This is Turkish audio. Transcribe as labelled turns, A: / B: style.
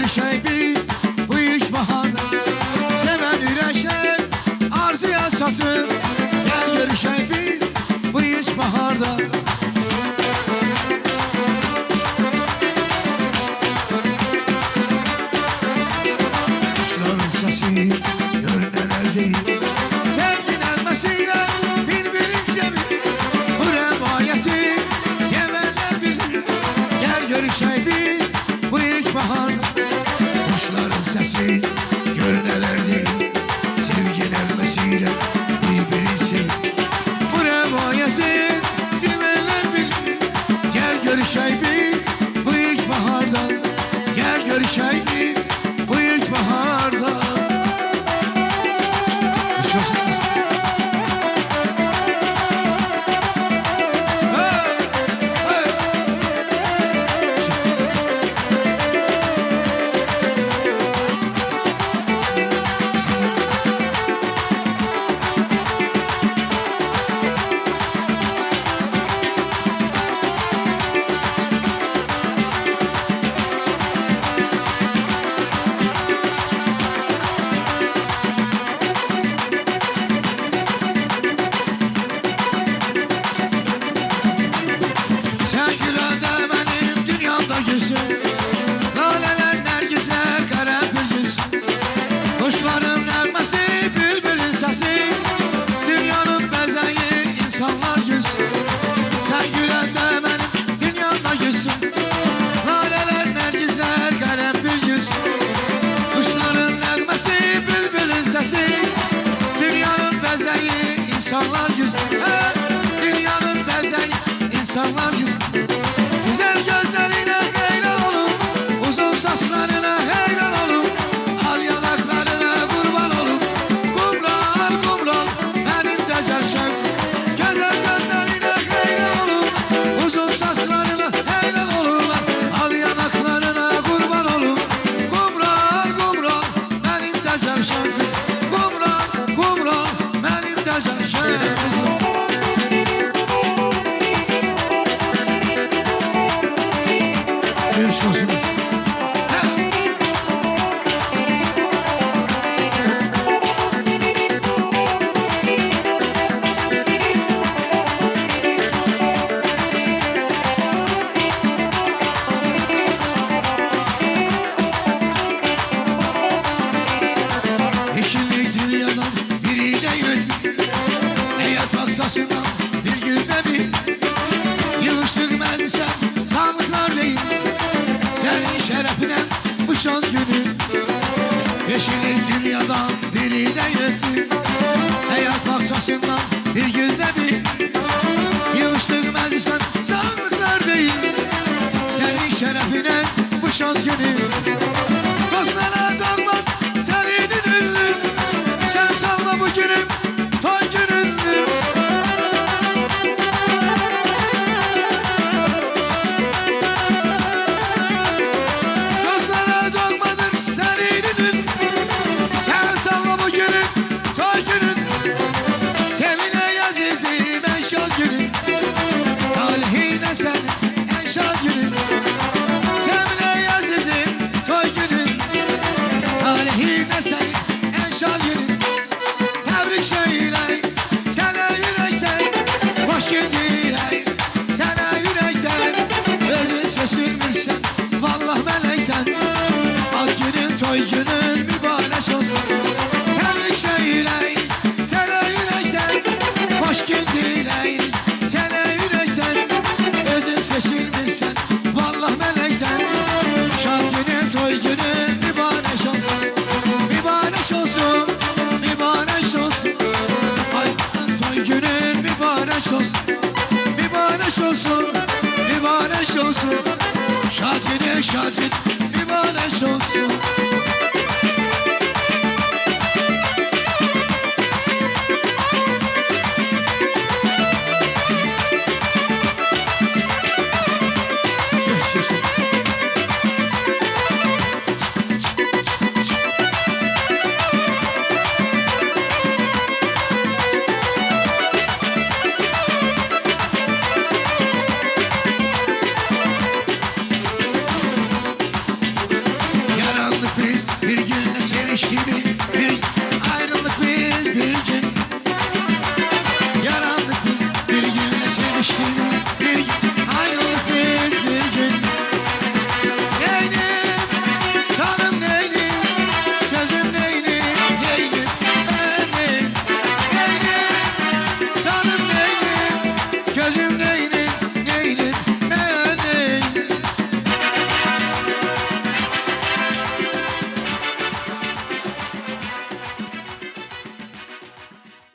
A: görüşək biz bu ilk baharda. Seven ürəklər arzuya çatır. Gel görüşək biz bu ilk baharda. Kuşların sesi gör neler değil. Sevgin elmesiyle birbirini sevin. Bu rivayeti sevenler bilir. Gel görüşək biz bu ilk baharda. Kuşların sesi gör neler değil. Sevgin elmesiyle birbirini sevin. Bu rivayeti sevenler bilir. Gel görüşək biz bu ilk baharda. Gel görüşək biz bu ilk baharda. Kuşların nəğməsi, bülbülün səsi, dünyanın bəzəyi, insanlar gülsün. Sən güləndə mənim dünyamda gülsün. Lalələr, nərgizlər, qərənfil gülsün. Kuşların nəğməsi, bülbülün səsi, dünyanın bəzəyi, insanlar gülsün. Dünyanın bəzəyi, insanlar gülsün. Güzel gözlerine heyran olun, uzun saçlarına heyran olun. Al yanaklarına kurban olun, kumral kumral benim de cerşem. Güzel gözlerine heyran olun, uzun saçlarına heyran olun. Al yanaklarına kurban olun, kumral kumral benim de cerşem. Kumral kumral benim de cerşem. Görüşürüz. Yeşillik dünyadan biri de yöndü. Hayat maksasından bir günde bir yılıştık mensem sağlıklar değil. Senin şerefine bu şan günü. Yeşillik dünyadan biri de yöndü. Hayat maksasından bir günde bir yılıştık mensem sağlıklar değil. Senin şerefine bu şan günü. Dostlara darman senin ünlün. Sen salma bu günüm toy günündür. Dostlara darmandır senin ünlün. Sen salma bu günüm toy günün. Sevine azizim en şan günün. Talihine sen en şan günün. Sevine azizim toy günün. Talihine sen en şan günün. Tebrik söyley sana yürekten. Hoş geldin sana yürekten. Özün seçilmişsen vallah melekten. Ad günün toy günün mübarek olsun. Tebrik söyley sana yürekten. Hoş geldin sana yürekten. Özün seçilmişsen vallah melekten. Şad günün toy günün mübarek olsun. Mübarek olsun, mübarek olsun. Ay toy günün mübarek olsun. Mübarek olsun, mübarek olsun. Şad gün mübarek olsun. güneş gibi bir